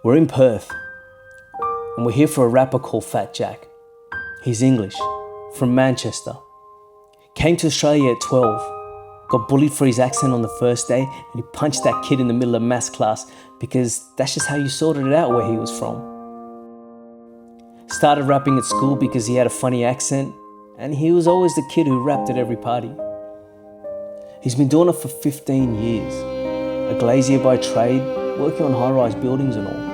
We're in Perth, and we're here for a rapper called Fat Jack. He's English, from Manchester. Came to Australia at 12, got bullied for his accent on the first day, and he punched that kid in the middle of maths class because that's just how you sorted it out where he was from. Started rapping at school because he had a funny accent, and he was always the kid who rapped at every party. He's been doing it for 15 years, a glazier by trade, working on high-rise buildings and all.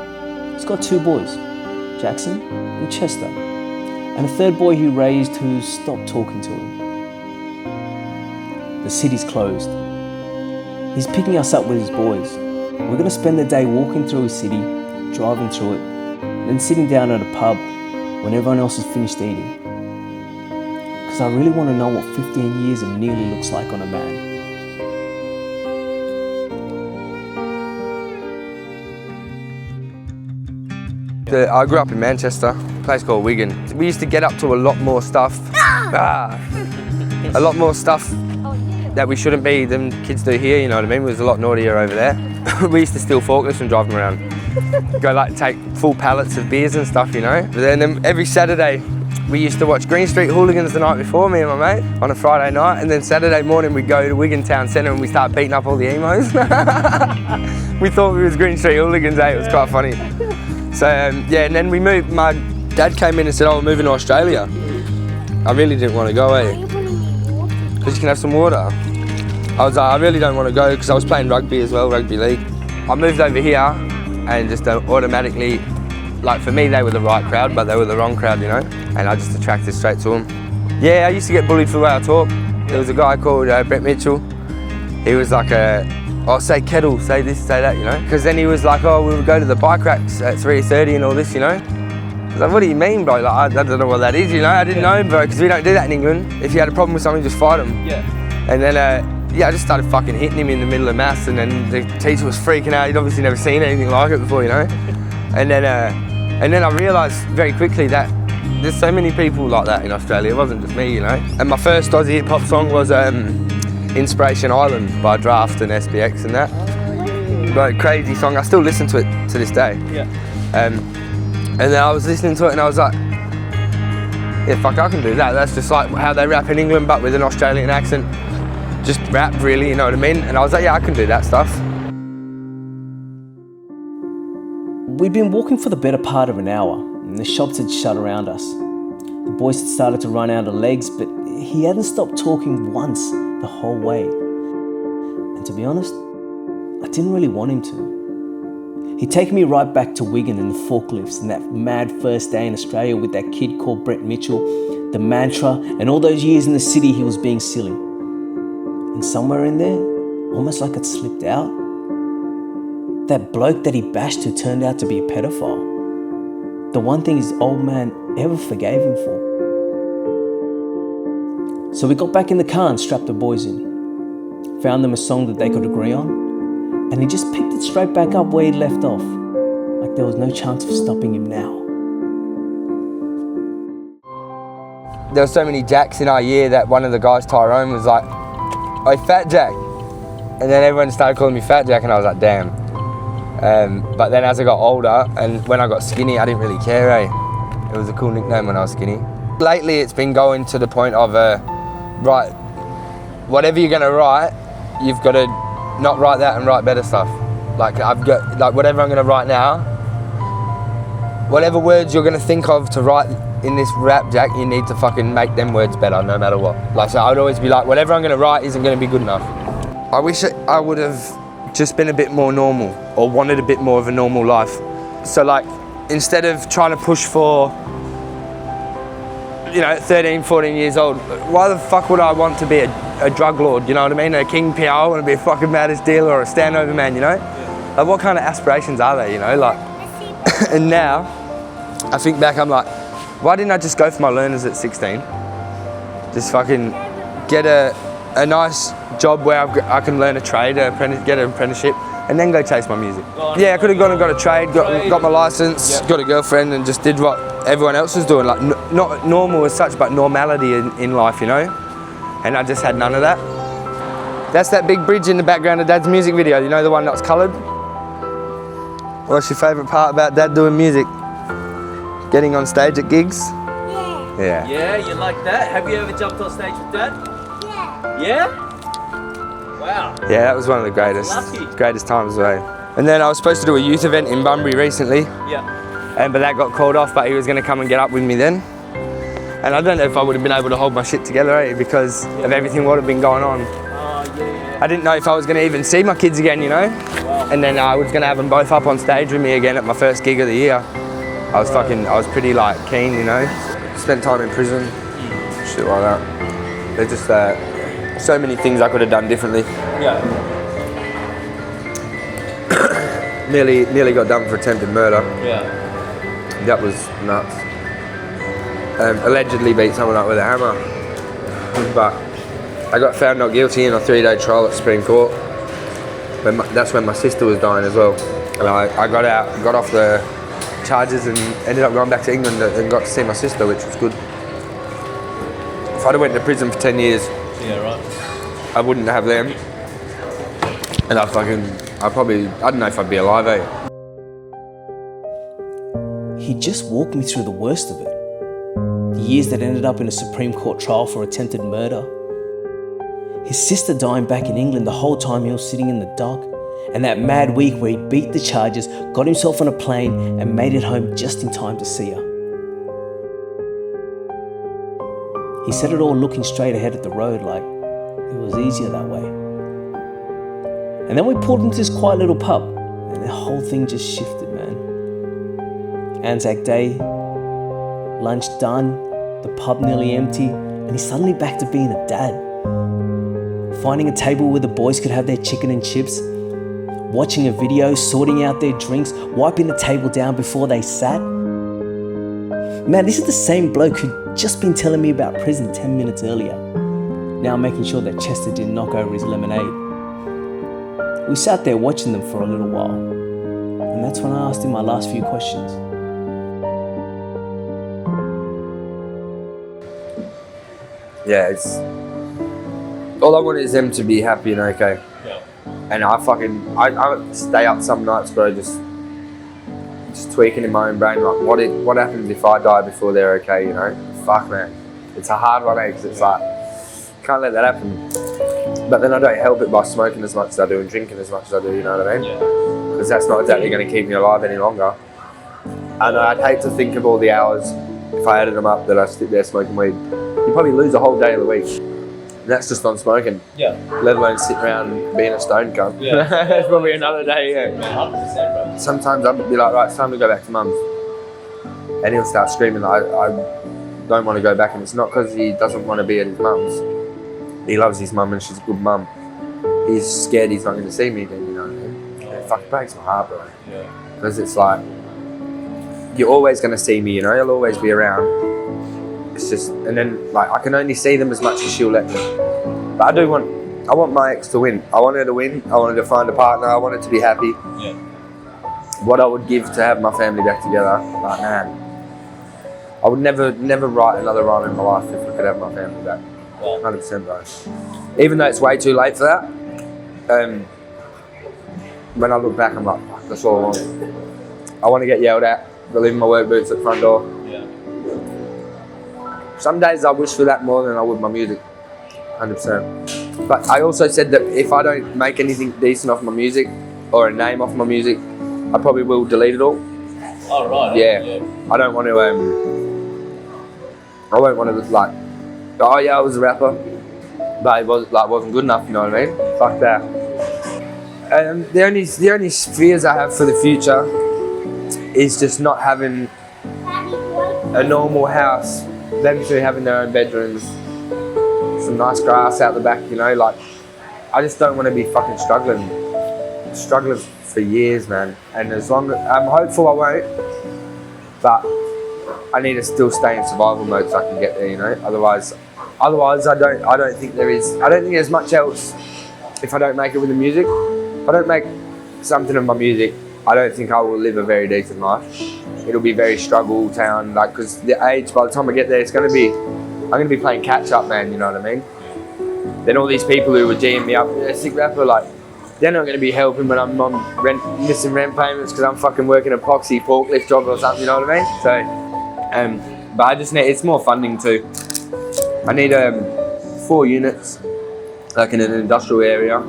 He's got 2 boys, Jackson and Chester, and a 3rd boy he raised who stopped talking to him. The city's closed. He's picking us up with his boys. We're going to spend the day walking through his city, driving through it, and then sitting down at a pub when everyone else has finished eating. Because I really want to know what 15 years of nearly looks like on a man. I grew up in Manchester, a place called Wigan. We used to get up to a lot more stuff. A lot more stuff that we shouldn't be than kids do here, you know what I mean? It was a lot naughtier over there. We used to steal forklifts and drive them around. Go like take full pallets of beers and stuff, you know? But then every Saturday, we used to watch Green Street Hooligans the night before, me and my mate, on a Friday night. And then Saturday morning, we'd go to Wigan Town Centre and we start beating up all the emos. We thought we was Green Street Hooligans, eh? It was quite funny. So yeah, and then we moved, my dad came in and said, oh, we're moving to Australia. I really didn't want to go, because you can have some water. I was like, I really don't want to go, because I was playing rugby as well, rugby league. I moved over here and just automatically, like for me, they were the right crowd, but they were the wrong crowd, you know? And I just attracted straight to them. Yeah, I used to get bullied for the way I talk. There was a guy called Brett Mitchell. He was like oh, say kettle, say this, say that, you know? Because then he was like, oh, we would go to the bike racks at 3:30 and all this, you know? I was like, what do you mean, bro? Like, I don't know what that is, you know? I didn't know, bro, because we don't do that in England. If you had a problem with something, just fight them. Yeah. And then, yeah, I just started fucking hitting him in the middle of maths, and then the teacher was freaking out. He'd obviously never seen anything like it before, you know? And then I realised very quickly that there's so many people like that in Australia. It wasn't just me, you know? And my first Aussie hip-hop song was Inspiration Island by Draft and SBX and that. Like, crazy song. I still listen to it to this day. Yeah. And then I was listening to it and I was like, yeah, fuck, I can do that. That's just like how they rap in England, but with an Australian accent. Just rap, really, you know what I mean? And I was like, yeah, I can do that stuff. We'd been walking for the better part of an hour, and the shops had shut around us. The boys had started to run out of legs, but he hadn't stopped talking once the whole way. And to be honest, I didn't really want him to. He'd taken me right back to Wigan and the forklifts and that mad first day in Australia with that kid called Brett Mitchell, the mantra, and all those years in the city he was being silly. And somewhere in there, almost like it slipped out, that bloke that he bashed who turned out to be a pedophile. The one thing his old man ever forgave him for. So we got back in the car and strapped the boys in. Found them a song that they could agree on, and he just picked it straight back up where he'd left off, like there was no chance of stopping him now. There were so many Jacks in our year that one of the guys, Tyrone, was like, "Oi, Fat Jack." And then everyone started calling me Fat Jack and I was like, damn. But then as I got older and when I got skinny, I didn't really care, eh? It was a cool nickname when I was skinny. Lately it's been going to the point of, right, whatever you're gonna write, you've got to not write that and write better stuff. Like whatever I'm gonna write now, whatever words you're gonna think of to write in this rap, Jack, you need to fucking make them words better no matter what. Like, so I would always be like, whatever I'm gonna write isn't gonna be good enough. I wish I would have just been a bit more normal or wanted a bit more of a normal life. So like, instead of trying to push for, you know, 13, 14 years old, why the fuck would I want to be a drug lord, you know what I mean? A kingpin, I want to be a fucking maddest dealer or a standover man, you know? Like, what kind of aspirations are they, you know? Like, and now, I think back, I'm like, why didn't I just go for my learners at 16? Just fucking get a nice job where I can learn a trade, get an apprenticeship, and then go chase my music. Yeah, I could have gone and got a trade, got my license, got a girlfriend, and just did what everyone else was doing. Like, not normal as such, but normality in life, you know? And I just had none of that. That's that big bridge in the background of Dad's music video, you know, the one that's coloured? What's your favourite part about Dad doing music? Getting on stage at gigs? Yeah. Yeah, you like that? Have you ever jumped on stage with Dad? Yeah? Wow. Yeah, that was one of the greatest times away. And then I was supposed to do a youth event in Bunbury recently. Yeah. But that got called off, but he was going to come and get up with me then. And I don't know if I would have been able to hold my shit together, because of everything what had been going on. I didn't know if I was going to even see my kids again, you know? Wow. And then I was going to have them both up on stage with me again at my first gig of the year. I was pretty like keen, you know? Spent time in prison, shit like that. There's just so many things I could have done differently. Yeah. Nearly got done for attempted murder. Yeah. That was nuts. Allegedly beat someone up with a hammer, but I got found not guilty in a 3-day trial at Supreme Court. That's when my sister was dying as well. And I got off the charges and ended up going back to England and got to see my sister, which was good. If I'd have went to prison for 10 years, I wouldn't have them. And I don't know if I'd be alive, eh? He just walked me through the worst of it. The years that ended up in a Supreme Court trial for attempted murder. His sister dying back in England the whole time he was sitting in the dock. And that mad week where he beat the charges, got himself on a plane and made it home just in time to see her. He said it all looking straight ahead at the road, like it was easier that way. And then we pulled into this quiet little pub and the whole thing just shifted, man. Anzac Day, lunch done, the pub nearly empty, and he's suddenly back to being a dad. Finding a table where the boys could have their chicken and chips, watching a video, sorting out their drinks, wiping the table down before they sat. Man, this is the same bloke who'd just been telling me about prison 10 minutes earlier. Now making sure that Chester didn't knock over his lemonade. We sat there watching them for a little while, and that's when I asked him my last few questions. Yeah, all I want is them to be happy and okay. Yeah. And I stay up some nights, bro, just tweaking in my own brain, like what happens if I die before they're okay, you know? Fuck, man. It's a hard one, because it's like, can't let that happen. But then I don't help it by smoking as much as I do and drinking as much as I do, you know what I mean? Yeah. Because that's not exactly going to keep me alive any longer. And I'd hate to think of all the hours, if I added them up, that I sit there smoking weed. You probably lose a whole day of the week. And that's just on smoking. Yeah. Let alone sitting around being a stone cunt. Yeah. That's probably another day, yeah. 100%, bro. Sometimes I'll be like, right, it's time to go back to mum's. And he'll start screaming, I don't want to go back. And it's not because he doesn't want to be at his mum's. He loves his mum and she's a good mum. He's scared he's not going to see me then, you know what I mean? It fucking breaks my heart, bro. Yeah. Because it's like, you're always going to see me, you know? You'll always be around. It's just, and then like I can only see them as much as she'll let me. But I want my ex to win. I want her to win. I want her to find a partner. I want her to be happy. Yeah. What I would give to have my family back together, like man, I would never write another rhyme in my life if I could have my family back. 100%, bro. Even though it's way too late for that, when I look back, I'm like, fuck, that's all I want. I want to get yelled at, but leave my work boots at the front door. Yeah. Some days I wish for that more than I would my music, 100%. But I also said that if I don't make anything decent off my music, or a name off my music, I probably will delete it all. Oh, right. Yeah. I don't want to, I won't want to like, oh yeah, I was a rapper, but it wasn't good enough, you know what I mean? Fuck that. The only fears I have for the future is just not having a normal house, them two having their own bedrooms, some nice grass out the back, you know, like, I just don't want to be fucking struggling for years, man. And as long as, I'm hopeful I won't, but I need to still stay in survival mode so I can get there, you know, otherwise I don't think there's much else if I don't make it with the music. If I don't make something of my music, I don't think I will live a very decent life. It'll be very struggle town, like, because the age, by the time I get there, I'm going to be playing catch up, man, you know what I mean? Then all these people who were G'ing me up, yeah, sick rapper, like, they're not going to be helping when I'm on missing rent payments because I'm fucking working a epoxy forklift job or something, you know what I mean? So, but I just need, it's more funding too. I need 4 units, like in an industrial area,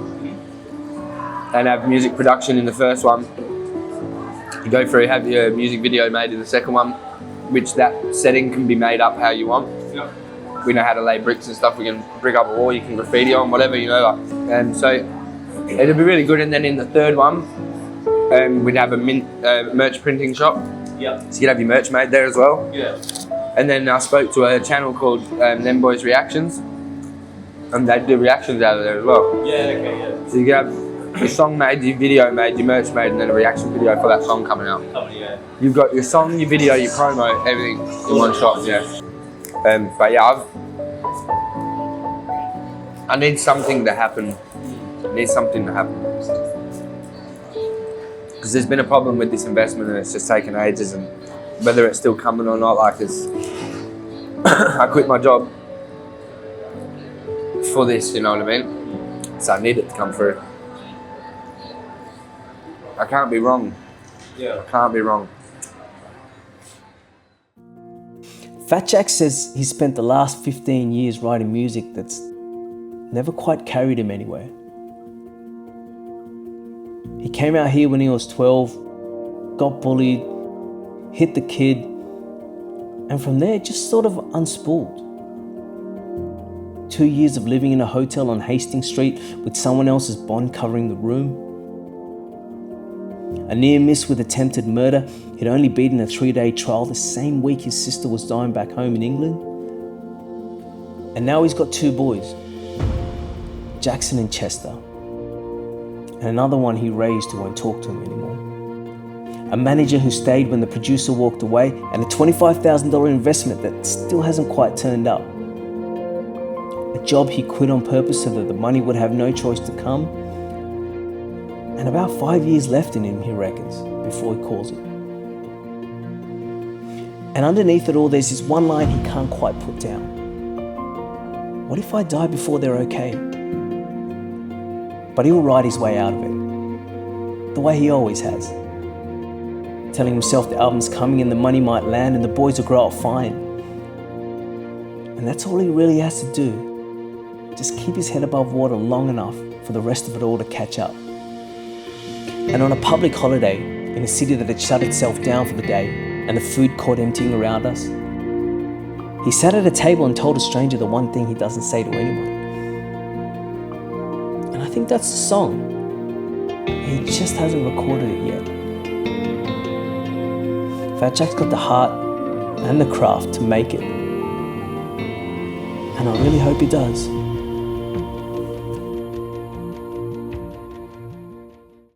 and have music production in the first one. You go through, have your music video made in the second one, which that setting can be made up how you want. Yeah. We know how to lay bricks and stuff. We can brick up a wall, you can graffiti on, whatever, you know. And so it'll be really good. And then in the third one, we'd have a merch printing shop. Yeah. So you'd have your merch made there as well. Yeah. And then I spoke to a channel called Them Boys Reactions, and they'd do reactions out of there as well. Yeah, okay, yeah. So you get your song made, your video made, your merch made, and then a reaction video for that song coming out. Yeah. You've got your song, your video, your promo, everything in one shot, yeah. But yeah, I need something to happen. I need something to happen. Because there's been a problem with this investment and it's just taken ages, and whether it's still coming or not, like it's... I quit my job for this, you know what I mean? So I need it to come through. I can't be wrong. Yeah. I can't be wrong. Fat Jack says he spent the last 15 years writing music that's never quite carried him anywhere. He came out here when he was 12, got bullied, hit the kid, and from there it just sort of unspooled. 2 years of living in a hotel on Hastings Street with someone else's bond covering the room. A near miss with attempted murder. He'd only beaten a 3-day trial the same week his sister was dying back home in England. And now he's got 2 boys, Jackson and Chester, and another one he raised who won't talk to him anymore. A manager who stayed when the producer walked away, and a $25,000 investment that still hasn't quite turned up. A job he quit on purpose so that the money would have no choice to come. And about 5 years left in him, he reckons, before he calls it. And underneath it all, there's this one line he can't quite put down. What if I die before they're okay? But he'll ride his way out of it, the way he always has. Telling himself the album's coming and the money might land and the boys will grow up fine. And that's all he really has to do. Just keep his head above water long enough for the rest of it all to catch up. And on a public holiday, in a city that had shut itself down for the day and the food court emptying around us, he sat at a table and told a stranger the one thing he doesn't say to anyone. And I think that's the song. He just hasn't recorded it yet. Fat Jack's got the heart and the craft to make it. And I really hope he does.